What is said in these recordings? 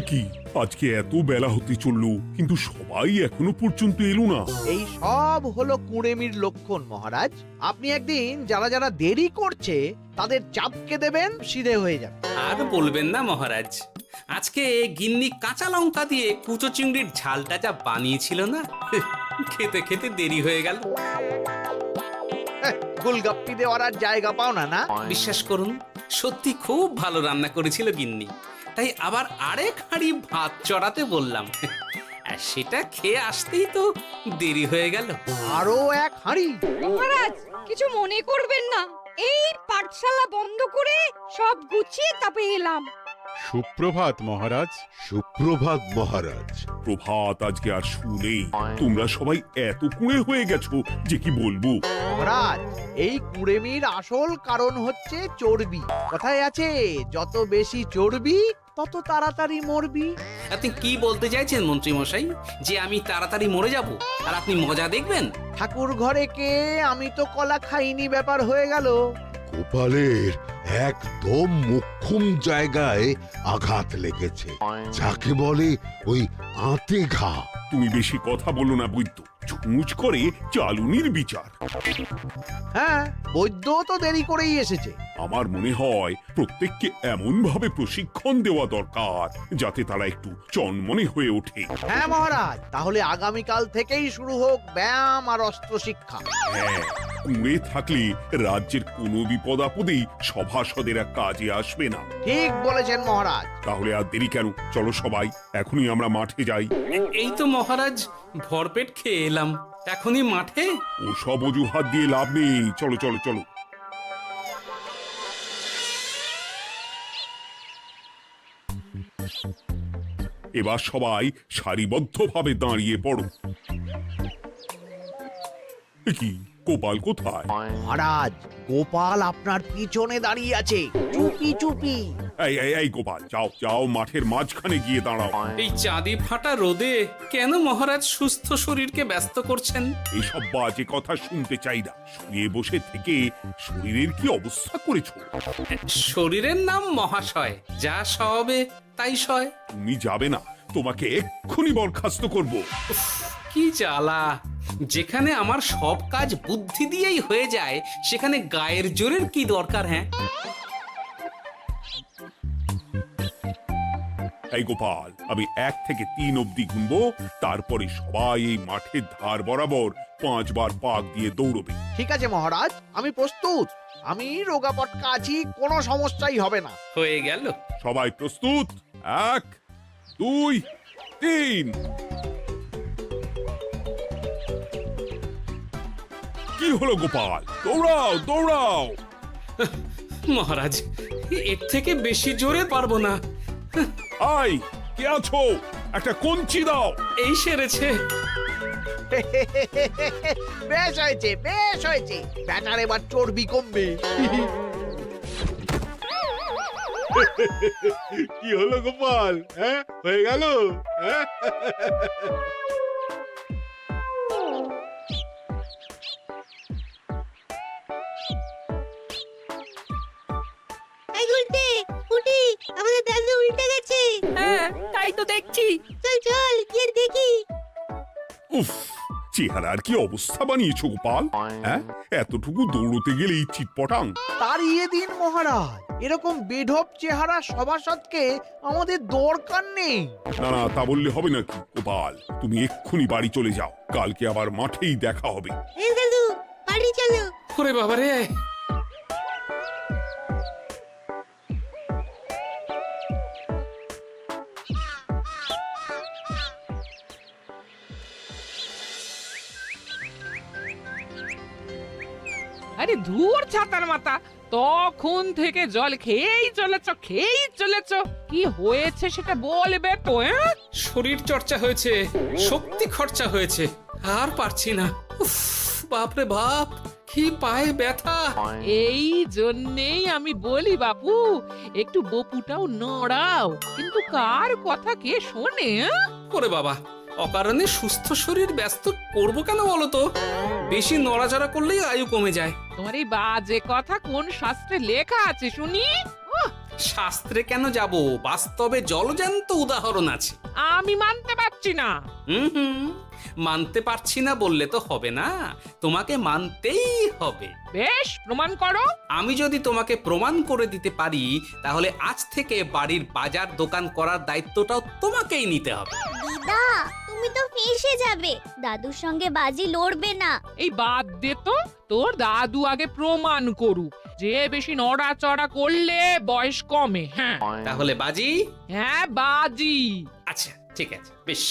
কি আজকে এত বেলা হতে চললো কিন্তু সবাই এখনো পর্যন্ত এলো না। এই সব হলো কুঁড়েমির লক্ষণ মহারাজ। আপনি একদিন যারা যারা দেরি করছে তাদের চাপকে দেবেন, সিধে হয়ে যাবে। আর বলবেন না মহারাজ, আজকে গিন্নি কাঁচা লঙ্কা দিয়ে কুচো চিংড়ির ঝালটা যা বানিয়েছিল না, খেতে খেতে দেরি হয়ে গেল। গোলগাপ্পি দেওয়ার আর জায়গা পাও না না? বিশ্বাস করুন, সত্যি খুব ভালো রান্না করেছিল গিন্নি, তাই আবার আরেক হাঁড়ি ভাত চড়াতে বললাম। আর সেটা খেয়ে আসতেই তো দেরি হয়ে গেল। আরো এক হাঁড়ি? মহারাজ কিছু মনে করবেন না, এই পাঠশালা বন্ধ করে সব গুছিয়ে তাপে এলাম। সুপ্রভাত মহারাজ। সুপ্রভাত মহারাজ। প্রভাত আজকে আর শুনেই। তোমরা সবাই এত কুঁড়ে হয়ে গেছো যে কি বলবো। মহারাজ, এই কুঁড়েমির আসল কারণ হচ্ছে চর্বি। কথায় আছে, যত বেশি চর্বি তত তাড়াতাড়ি মরবি। আপনি কি বলতে চাইছেন মন্ত্রী মশাই, যে আমি তাড়াতাড়ি মরে যাব আর আপনি মজা দেখবেন? ঠাকুর ঘরে কে, আমি তো কলা খাইনি ব্যাপার হয়ে গেল। গোপালের একদম মোক্ষম জায়গায় আঘাত লেগেছে, যাকে বলে ওই আঁতে ঘা। তুমি বেশি কথা বলো না বৈদ্য, ছুঁচ করে চালুনির বিচার। হ্যাঁ, বৈদ্য তো দেরি করেই এসেছে। আমার মনে হয় প্রত্যেককে এমন ভাবে প্রশিক্ষণ দেওয়া দরকার যাতে তারা একটু চনমনে হয়ে ওঠে। হ্যাঁ মহারাজ, তাহলে আগামীকাল থেকেই শুরু হোক ব্যায়াম আর অস্ত্র শিক্ষা। হ্যাঁ, কুঁড়ে থাকলে রাজ্যের কোনো বিপদ আপদেই সভাসদেরা কাজে আসবে না। ঠিক বলেছেন মহারাজ। তাহলে আর দেরি কেন, চলো সবাই এখনই আমরা মাঠে যাই। এই তো মহারাজ ভরপেট খেয়ে এলাম, এখনই মাঠে? ও সব অজুহাত দিয়ে লাভ নেই, চলো চলো চলো। এবার সবাই সারিবদ্ধভাবে দাঁড়িয়ে পড়ো। এ কি, গোপাল কোথায়? মহারাজ, গোপাল আপনার পিছনে দাঁড়িয়ে আছে, চুপি চুপি। এই গোপাল, যাও যাও, মাঠের মাঝখানে গিয়ে দাঁড়াও। এই চাঁদি ফাটা রোদে কেন মহারাজ সুস্থ শরীরকে ব্যস্ত করছেন? এইসব বাজে কথা শুনতে চাই না। শুয়ে বসে থেকে শরীরের কি অবস্থা করেছো? শরীরের নাম মহাশয়, যা সবে তাই সয়। তুমি যাবে না, তোমাকে এক্ষুনি বরখাস্ত করবো। কি জ্বালা! যেখানে আমার সব কাজ বুদ্ধি দিয়েই হয়ে যায়, সেখানে গায়ের জোরের কি দরকার? হ্যাঁ, এই গোপাল, আমি 1 থেকে 3 অব্দি গুনবো, তারপরে সবাই এই মাঠের ধার বরাবর 5 বার পাক দিয়ে দৌড়বে। ঠিক আছে মহারাজ, আমি প্রস্তুত। আমি রোগা পটকা আছি, কোনো সমস্যাই হবে না। হয়ে গেল। সবাই প্রস্তুত? 1 2 3। কি হলো গোপাল, দৌড়াও দৌড়াও। মহারাজ, এর থেকে বেশি জোরে পারবো না। আই, কে আছো? একটা কঞ্চি দাও। এই সেরেছে। বেশ হয়েছে, বেশ হয়েছে। ব্যাটার এবার চর্বি কমবে। কি হলো গোপাল, হ্যাঁ হয়ে গেল? হ্যাঁ? এই গুলটে, উঠি, আমাদের দাদু উল্টে গেছে। হ্যাঁ, তাই তো দেখছি। চল চল গিয়ে দেখি। উফ, চেহারার কি অবস্থা বানিয়েছো গোপাল, হ্যাঁ? এতটুকু দৌড়তে গেলেই চিটপটাং। তাড়িয়ে দিন মহারাজ, এরকম বেঢপ চেহারা সভাসদকে আমাদের দরকার নেই। না না, তা বললে হবে নাকি গোপাল? তুমি এক্ষুনি বাড়ি চলে যাও, কালকে আবার মাঠেই দেখা হবে। এই দাদু, বাড়ি চলো। ওরে বাবারে! আরে ধুর ছাতার মাথা, তখন থেকে জল খেয়েই চলেছ। কি হয়েছে সেটা বলবে তো? শরীর চর্চা হয়েছে, শক্তি খরচা হয়েছে, আর পারছি না। উফ, বাপরে বাপ, কি পায়ে ব্যথা! এই জন্যেই আমি বলি বাপু, একটু বপুটাও নড়াও, কিন্তু কার কথা কে শোনে? ওরে বাবা, অকারণে সুস্থ শরীর ব্যস্ত করবো কেন বলো তো? বেশি নড়াচড়া করলেই আয়ু কমে যায়। তোমার এই বাজে কথা কোন শাস্ত্রে লেখা আছে শুনি? শাস্ত্রে কেন যাব, বাস্তবে জলজ্যান্ত উদাহরণ আছে। আমি মানতে পারছি না। হুম, মানতে পারছি না বললে তো হবে না, তোমাকে মানতেই হবে। বেশ, প্রমাণ করো। আমি যদি তোমাকে প্রমাণ করে দিতে পারি, তাহলে আজ থেকে বাড়ির বাজার দোকান করার দায়িত্বটাও তোমাকেই নিতে হবে। দিদা, তুমি তো ফেঁসে যাবে, দাদুর সঙ্গে বাজি লড়বে না। এই বাদ দে তো, তোর দাদু আগে প্রমাণ করুক যে বেশি নড়াচড়া করলে বয়স কমে। হ্যাঁ তাহলে বাজি? হ্যাঁ, বাজি। আচ্ছা ঠিক আছে, বেশ।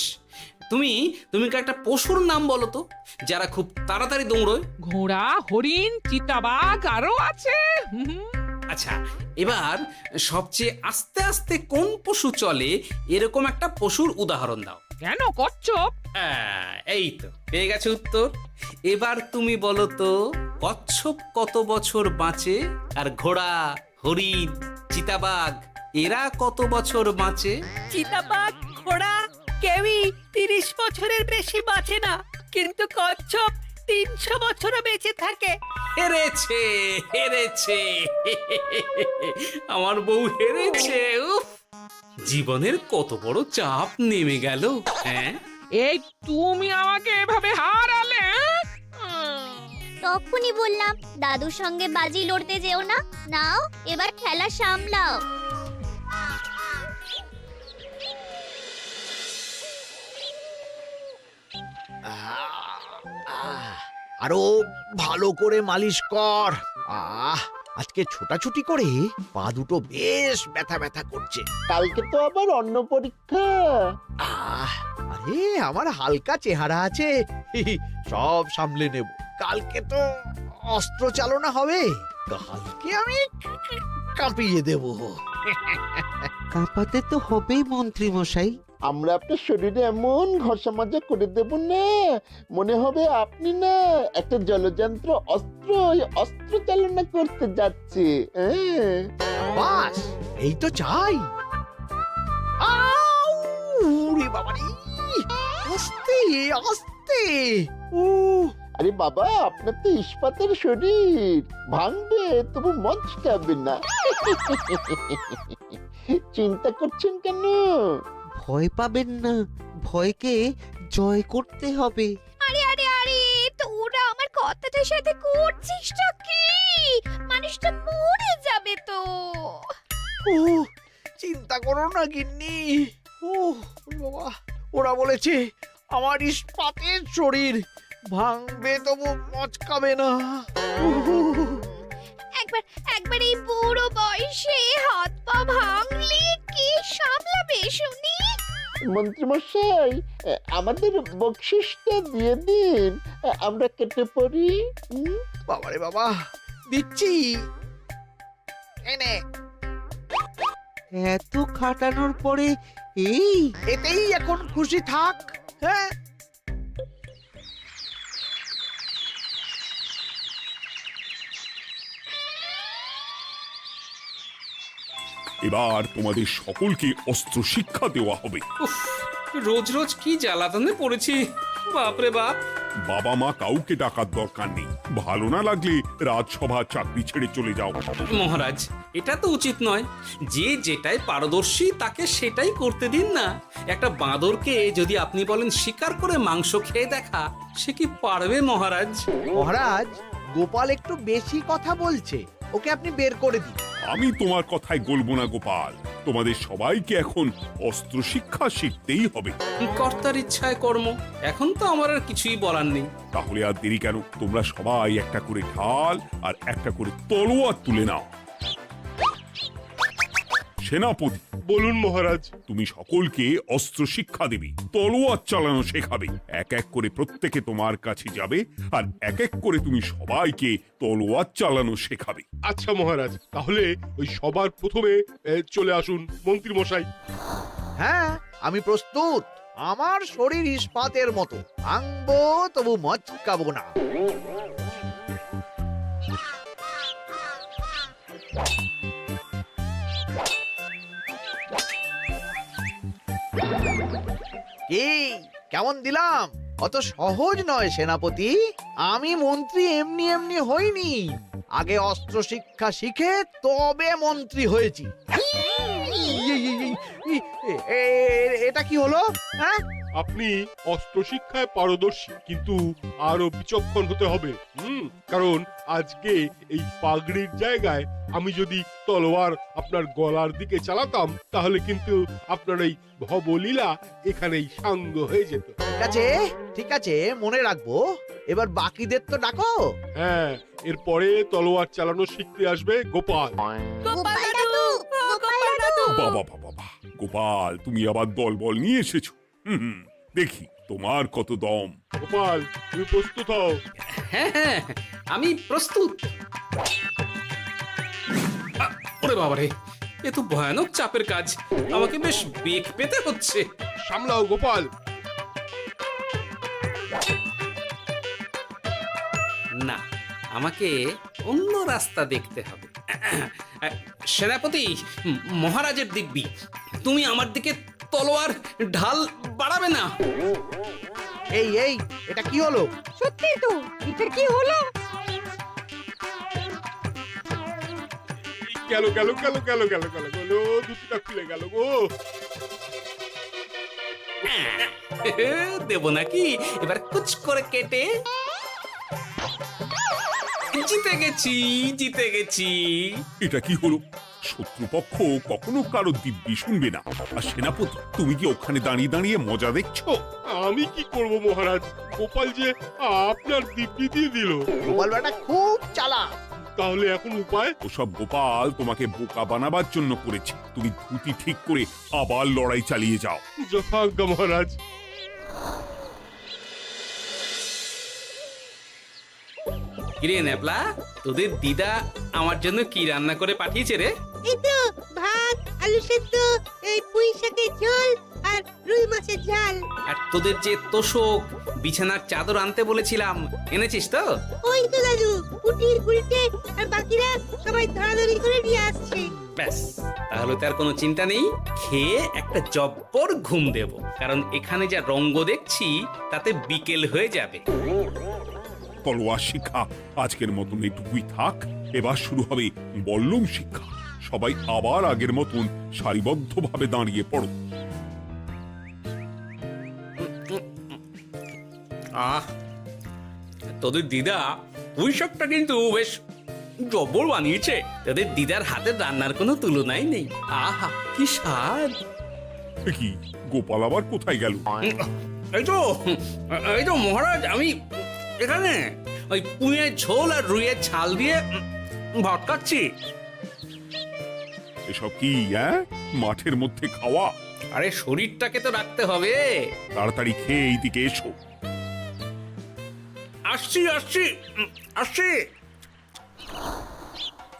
তুমি তুমি একটা পশুর নাম বলো তো, যারা খুব তাড়াতাড়ি দৌড়য়। ঘোড়া, হরিণ, চিতাবাঘ আরো আছে। আচ্ছা, এবার সবচেয়ে আস্তে আস্তে কোন পশু চলে, এরকম একটা পশুর উদাহরণ দাও। কেন, কচ্ছপ? এই তো পেয়ে গেছে উত্তর। এবার তুমি বলো তো, কচ্ছপ কত বছর বাঁচে, আর ঘোড়া, হরিণ, চিতাবাঘ এরা কত বছর বাঁচে? চিতাবাঘ, ঘোড়া কেউই 30 বছরের বেশি বাঁচে না, কিন্তু কচ্ছপ 300 বছরও বেঁচে থাকে। হেরেছে, হেরেছে, আমার বউ হেরেছে। উফ, জীবনের কত বড় চাপ নেমে গেল। হ্যাঁ, এই তুমি আমাকে এভাবে হারালে। তখনই বললাম দাদুর সঙ্গে বাজি লড়তে যেও না। নাও, এবার খেলা সামলাও। আরো ভালো করে মালিশ কর। আজকে ছোটাছুটি করে পা দুটো বেশ ব্যথা ব্যথা করছে। কালকে তো আবার অন্য পরীক্ষা। আরে আমার হালকা চেহারা আছে, সব সামলে নেব। কালকে তো অস্ত্র চালনা হবে, কালকে আমি কাঁপিয়ে দেব। কাঁপাতে তো হবেই মন্ত্রী মশাই। আমরা আপনার শরীরে এমন ঘষা মাজা করে দেব না, মনে হবে আপনি না একটা জলযন্ত্র অস্ত্র চালনা করতে যাচ্ছে। বাস এই তো চাই। বাবারি, আস্তে আস্তে। আরে বাবা, আপনার তো ইস্পাতের শরীর, ভাঙবে তবু মচকাবে না। চিন্তা করছেন কেন? ভয় পাবেন না, ভয়কে জয় করতে হবে। আরে আরে আরে, তোরা আমার কথাটার সাথে করছিসটা কি? মানুষটা মরে যাবে তো। চিন্তা করো না গিন্নি। বাবা, ওরা বলেছে আমার ইস্পাতের শরীর, ভাঙবে তবু মচকাবে না। একবার এই বুড়ো বয়সে হাত পা ভাঙলে কি সামলাবে শুনি? মন্ত্রী মশাই, আমাদের বকশিসটা দিয়ে দিন, আমরা কেটে পড়ি। বাবারে বাবা, দিচ্ছি। এনে এত খাটানোর পরে এতেই এখন খুশি থাক। হ্যাঁ, এবার তোমাদের সকলকে অস্ত্র শিক্ষা দেওয়া হবে। উফ, রোজ রোজ কি জ্বালাতনে পড়েছি, বাপরে বাপ। বাবা মা কাউকে ডাকার দরকার নেই, ভালো না লাগলে রাজসভা চাকরি ছেড়ে চলে যাও। মহারাজ, এটা তো উচিত নয়। যে যেটাই পারদর্শী তাকে সেটাই করতে দিন না। একটা বাঁদরকে যদি আপনি বলেন শিকার করে মাংস খেয়ে দেখা, সে কি পারবে মহারাজ? মহারাজ, গোপাল একটু বেশি কথা বলছে, ওকে আপনি বের করে দিন। আমি তোমার কথায় গলবো না গোপাল, তোমাদের সবাইকে এখন অস্ত্র শিক্ষা শিখতেই হবে। কর্তার ইচ্ছায় কর্ম, এখন তো আমার আর কিছুই বলার নেই। তাহলে আর দেরি কেন, তোমরা সবাই একটা করে ঢাল আর একটা করে তলোয়ার তুলে নাও। সেনাপতি, বলুন মহারাজ। তুমি সকলকে অস্ত্র শিক্ষা দেবে, তলোয়ার চালানো শেখাবে। এক এক করে প্রত্যেকে তোমার কাছে যাবে আর এক এক করে তুমি সবাইকে তলোয়ার চালানো শেখাবে। আচ্ছা মহারাজ, তাহলে ওই সবার প্রথমে চলে আসুন মন্ত্রী মশাই। হ্যাঁ, আমি প্রস্তুত। আমার শরীর ইস্পাতের মতো, ভাঙবো তবু মচকাবো না। কি কেমন দিলাম? অত সহজ নয় সেনাপতি। আমি মন্ত্রী এমনি এমনি হইনি, আগে অস্ত্র শিক্ষা শিখে তবে মন্ত্রী হয়েছি। এটা কি হলো? হ্যাঁ, আপনি অস্ত্র শিক্ষায় পারদর্শী, কিন্তু আরো বিচক্ষণ হতে হবে। কারণ আজকে এই পাগড়ির জায়গায় আমি যদি তলোয়ার আপনার গলার দিকে চালাতাম, তাহলে কিন্তু আপনার এই ভবলীলা এখানেই সাঙ্গ হয়ে যেত। ঠিক আছে, মনে রাখবো। এবার বাকিদের তো ডাকো। হ্যাঁ, এরপরে তলোয়ার চালানো শিখতে আসবে গোপাল। গোপাল দাদু, গোপাল দাদু। বাবা বাবা বাবা, গোপাল তুমি আবার দলবল নিয়ে এসেছো। দেখি তোমার কত দম। গোপাল, তুমি প্রস্তুত হও। হ্যাঁ হ্যাঁ, আমি প্রস্তুত। ওরে বাবারে, এ তো ভয়ানক চাপের কাজ, আমাকে বেশ বেগ পেতে হচ্ছে। সামলাও গোপাল। না, আমাকে অন্য রাস্তা দেখতে হবে। সেনাপতি, মহারাজের দিব্যি, তুমি আমার দিকে তলোয়ার ঢাল বাড়াবে না। এই এটা কি হলো? সত্যি তো, এটা কি হলো? গেল গেল গেল গেল গেল গেল গেল, দুটিটা খুলে গেল গো। দেব নাকি এবার কুচ করে কেটে? জিতে গেছি, জিতে গেছি। এটা কি হলো? শত্রুপক্ষ কখনো কারো দিব্যি শুনবে না। আর সেনাপতি, তুমি কি ওখানে দাঁড়িয়ে দাঁড়িয়ে মজা দেখছো? আমি কি করব মহারাজ, গোপাল যে আপনার দিব্যি দিয়ে দিল। গোপাল বেটা খুব চালাক। তাহলে এখন উপায়? ওসব গোপাল তোমাকে বোকা বানাবার জন্য করেছে। তুমি ধুতি ঠিক করে আবার লড়াই চালিয়ে যাও। যথাজ্ঞা মহারাজ। কিরে নেপলা, তোদের দিদা আমার জন্য কি রান্না করে পাঠিয়েছে রে? এই তো ভাত, আলু সেদ্ধ, এই পুঁই শাকের ঝোল আর রুই মাছের ঝাল। আর তোদের যে তোষক, বিছানার চাদর আনতে বলেছিলাম, এনেছিস তো? ওই তো দাদু, পুটির গুলটে আর বাকিরা সবাই ধরাধরি করে নিয়ে আসছে। ব্যাস, তাহলে তার কোনো চিন্তা নেই। খেয়ে একটা জব্বর ঘুম দেব, কারণ এখানে যা রঙ্গ দেখছি তাতে বিকেল হয়ে যাবে। তলোয়ার শিক্ষা আজকের মতন এইটুকুই থাক। এবার শুরু হবে বল্লম শিক্ষা। সবাই আবার আগের মতন সারিবদ্ধভাবে দাঁড়িয়ে পড়ো। আহ, তোদের দিদা পুঁই শাকটা কিন্তু বেশ জব্বর বানিয়েছে। তোদের দিদার হাতের রান্নার কোনো তুলনাই নেই। আহা, কি স্বাদ! এ কি, গোপাল আবার কোথায় গেল? এই তো মহারাজ, আমি এখানে ওই পুঁইয়ের ঝোল আর রুইয়ের ছাল দিয়ে ভাত খাচ্ছি। এসব কি মাঠের মধ্যে খাওয়া? আরে শরীরটাকে তো রাখতে হবে। তাড়াতাড়ি খেয়ে এইদিকে এসো। আসছি আসছি আসছি।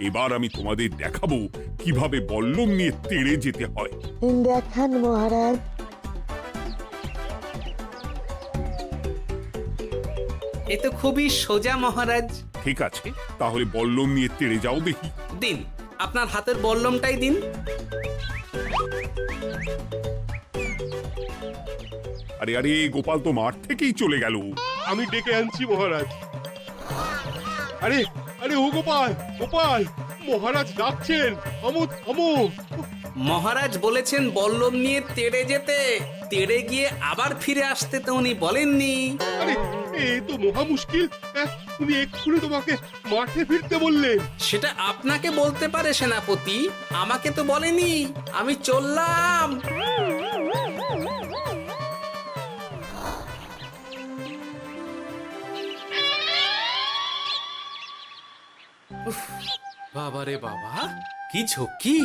এবার আমি তোমাদের দেখাবো কিভাবে বল্লম নিয়ে তেড়ে যেতে হয়। দেখান মহারাজ। এ তো খুবই সোজা মহারাজ। ঠিক আছে, তাহলে বল্লম নিয়ে তেড়ে যাও দেখি। দিন, আপনার হাতের বল্লমটাই দিন। আরে আরে, গোপাল তো মাঠ থেকেই চলে গেল। আমি ডেকে আনছি মহারাজ। আরে আরে, ও গোপাল, গোপাল, মহারাজ ডাকছেন। থামো থামো। মহারাজ বলেছেন বল্লম নিয়ে তেড়ে যেতে, তেড়ে গিয়ে আবার ফিরে আসতে তো উনি বলেননি। আরে, এ তো মহা মুশকিল। উনি এক্ষুনি তোমাকে মাঠে ফিরতে বললেন। সেটা আপনাকে বলতে পারে সেনাপতি, আমাকে তো বলেনি। আমি চললাম। বাবারে বাবা, কি ঝক্কি!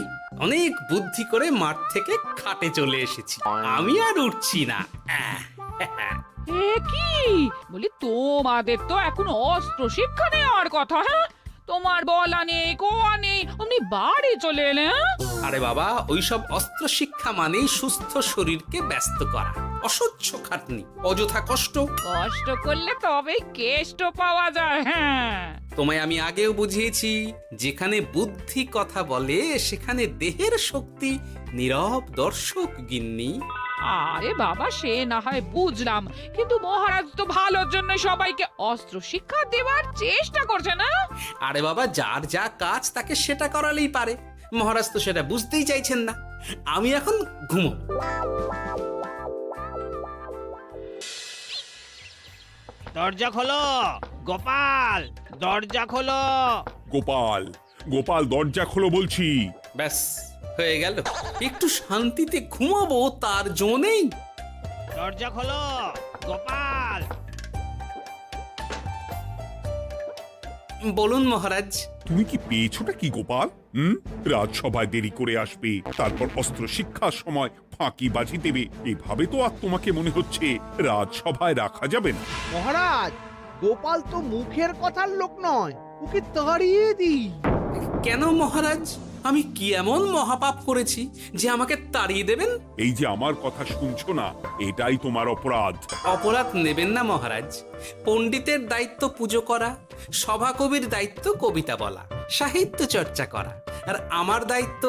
অনেক বুদ্ধি করে মাঠ থেকে খাটে চলে এসেছি। আমি আর উঠছি না। এ কি বলি, তোমাদের তো এখন অস্ত্র শিক্ষা নেওয়ার কথা। হ্যাঁ, তোমার বলা নেই, কোয়া নেই, অমনি বাড়ি চলে এলে। আরে বাবা, ওইসব অস্ত্র শিক্ষা মানেই সুস্থ শরীরকে ব্যস্ত করা, অসহ্য খাটনি, অযথা কষ্ট। কষ্ট করলে তবেই কেষ্ট পাওয়া যায়। হ্যাঁ, তোমায় আমি আগেও বুঝিয়েছি, যেখানে বুদ্ধি কথা বলে সেখানে দেহের শক্তি নীরব দর্শক গিন্নি। আরে বাবা, সে না হয় বুঝলাম, কিন্তু মহারাজ তো ভালোর জন্য সবাইকে অস্ত্র শিক্ষা দেওয়ার চেষ্টা করছে না? আরে বাবা, যার যা কাজ তাকে সেটা করালেই পারে। মহারাজ তো সেটা বুঝতেই চাইছেন না। আমি এখন ঘুমো। দরজা খোলো গোপাল, দরজা খোলো। গোপাল, গোপাল দরজা খোলো বলছি। ব্যাস হয়ে গেল। একটু শান্তিতে ঘুমাবো তার জো নেই। দরজা খোলো গোপাল। বলুন মহারাজ। তুমি কি পেয়েছোটা কি গোপাল? রাজসভায় দেরি করে আসবে, তারপর অস্ত্র শিক্ষার সময় ফাঁকিবাজি দেবে, এভাবে তো আর তোমাকে মনে হচ্ছে রাজসভায় রাখা যাবে না। মহারাজ, গোপাল তো মুখের কথার লোক নয়, ওকে তাড়িয়ে দিই। কেন মহারাজ? আমি কি এমন মহাপাপ করেছি যে আমাকে তাড়িয়ে দেবেন? এই যে আমার কথা শুনছো না, এটাই তোমার অপরাধ। অপরাধ নেবেন না মহারাজ। পণ্ডিতের দায়িত্ব পুজো করা, সভাকবির দায়িত্ব কবিতা বলা, সাহিত্য চর্চা করা, আর আমার দায়িত্ব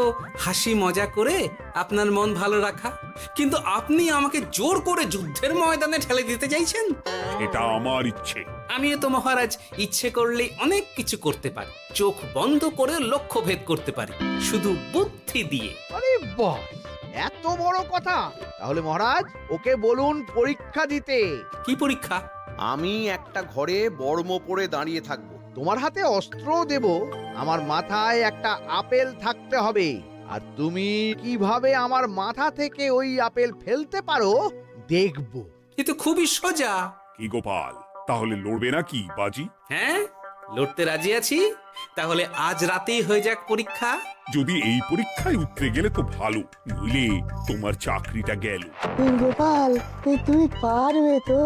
হাসি মজা করে আপনার মন ভালো রাখা। কিন্তু আপনি আমাকে জোর করে যুদ্ধের ময়দানে ঠেলে দিতে চাইছেন। এটা আমার ইচ্ছে। আমিও তো মহারাজ ইচ্ছে করলে অনেক কিছু করতে পারি। চোখ বন্ধ করে লক্ষ্য ভেদ করতে পারি, শুধু বুদ্ধি দিয়ে। আরে বাহ, এত বড় কথা! তাহলে মহারাজ, ওকে বলুন পরীক্ষা দিতে। কি পরীক্ষা? আমি একটা ঘরে বর্ম পরে দাঁড়িয়ে থাকবো, তোমার হাতে অস্ত্র দেব, আমার মাথায় একটা আপেল থাকতে হবে, আর তুমি কিভাবে আমার মাথা থেকে ওই আপেল ফেলতে পারো দেখব। এ তো খুবই সোজা। কি গোপাল, তাহলে লড়বে নাকি বাজি? হ্যাঁ, লড়তে রাজি আছি। তাহলে আজ রাতেই হয়ে যাক পরীক্ষা। যদি এই পরীক্ষায় উতরে গেলে তো ভালো, নইলে তোমার চাকরিটা গেল। গোপাল, তুমি পারবে তো?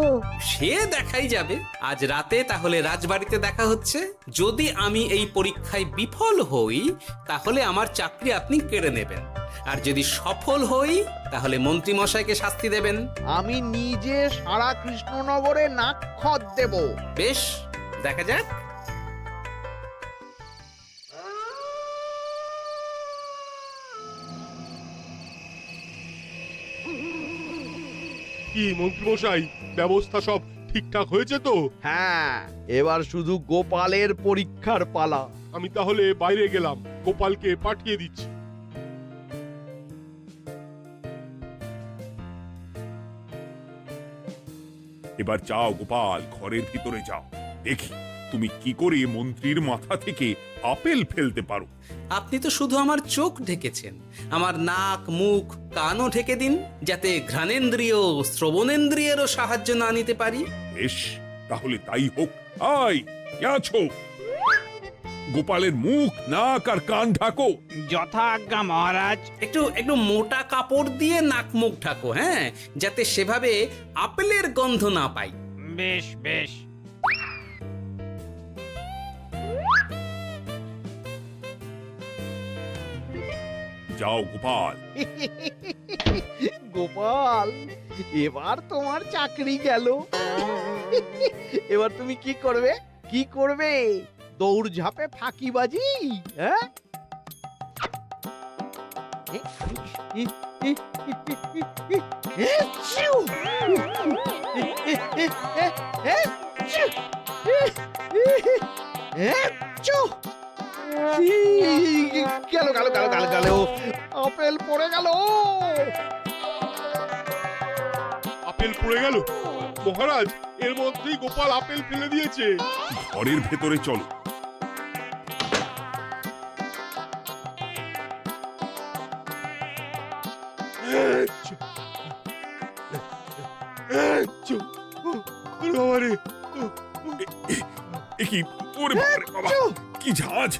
সে দেখাই যাবে। আজ রাতে তাহলে রাজবাড়িতে দেখা হচ্ছে। যদি আমি এই পরীক্ষায় বিফল হই, তাহলে আমার চাকরি আপনি কেড়ে নেবেন, আর যদি সফল হই তাহলে মন্ত্রী মশাইকে শাস্তি দেবেন। আমি নিজে সারা কৃষ্ণনগরে নাক্ষত দেব। বেশ, দেখা যাক। কি মন্ত্রীমশাই, ব্যবস্থা সব ঠিকঠাক হয়েছে তো? হ্যাঁ, এবার শুধু গোপালের পরীক্ষার পালা। আমি তাহলে বাইরে গেলাম, গোপালকে পাঠিয়ে দিচ্ছি। এবার যাও গোপাল, ঘরের ভিতরে যাও, দেখি তুমি কি করে মন্ত্রীর মাথা থেকে আপেল ফেলতে পারো। আপনি তো শুধু আমার চোখ ঢেকেছেন, আমার নাক মুখ কানও ঢেকে দিন, যাতে ঘ্রাণেন্দ্রিয় শ্রবণেন্দ্রিয়েরও সাহায্য না নিতে পারি। বেশ, তাহলে তাই হোক। আয়, কে আছো? গোপালের মুখ নাক আর কান ঢাকো। যথা আজ্ঞা মহারাজ। একটু একটু মোটা কাপড় দিয়ে নাক মুখ ঢাকো, হ্যাঁ, যাতে সেভাবে আপেলের গন্ধ না পাই। বেশ বেশ। যাও গোপাল। গোপাল, এবার তোমার চাকরি গেল। এবার তুমি কি করবে? কি করবে? দৌড় ঝাঁপে ফাঁকিবাজি? হ্যাঁ, গেল গেল গেল গেল গেল, আপেল পড়ে গেল। আপেল পড়ে গেল? মহারাজ, এর মধ্যেই গোপাল আপেল ফেলে দিয়েছে। ঘরের ভেতরে চলো। কি ওরে বাবারে বাবা, কি ঝাঁজ!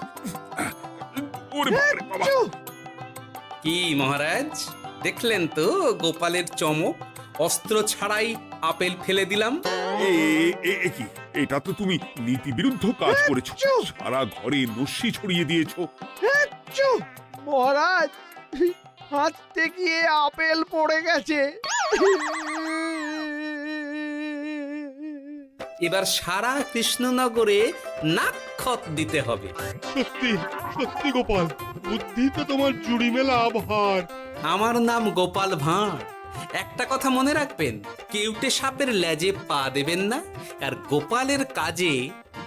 ওরে বাবারে বাবা। কি মহারাজ, দেখলেন তো গোপালের চমক? অস্ত্র ছাড়াই আপেল ফেলে দিলাম। কি, এটা তো তুমি নীতি বিরুদ্ধ কাজ করেছো। সারা ঘরে নস্যি ছড়িয়ে দিয়েছো। মহারাজ, হাঁটতে গিয়ে আপেল পড়ে গেছে। এবার সারা কৃষ্ণনগরে নাক্ষত দিতে হবে। সত্যি সত্যি গোপাল, বুদ্ধি তো তোমার জুড়ি মেলা আভার। আমার নাম গোপাল ভাঁড়। একটা কথা মনে রাখবেন, কেউটে সাপের লেজে পা দেবেন না, আর গোপালের কাজে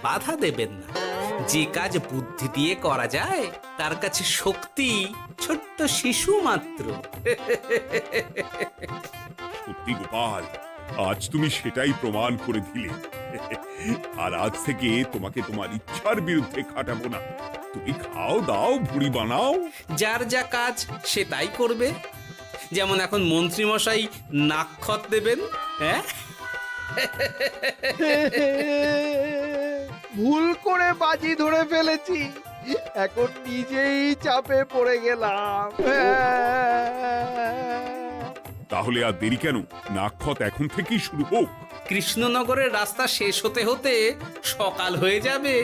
বাধা দেবেন না। যে কাজ বুদ্ধি দিয়ে করা যায় তার কাছে শক্তি ছোট্ট শিশু মাত্র। সত্যি গোপাল, আজ তুমি সেটাই প্রমাণ করে দিলে। আর আজ থেকে তোমাকে তোমার ইচ্ছার বিরুদ্ধে খাটাবো না। তুমি খাও দাও ভুড়ি বানাও। যার যা কাজ সে তাই করবে। যেমন এখন মন্ত্রী মশাই নাক্ষত দেবেন। হ্যাঁ, ভুল করে বাজি ধরে ফেলেছি, এখন নিজেই চাপে পড়ে গেলাম। তাহলে আর দেরি কেন, নাক্ষত এখন থেকেই শুরু হোক। কৃষ্ণনগরের রাস্তা শেষ হতে হতে সকাল হয়ে যাবে।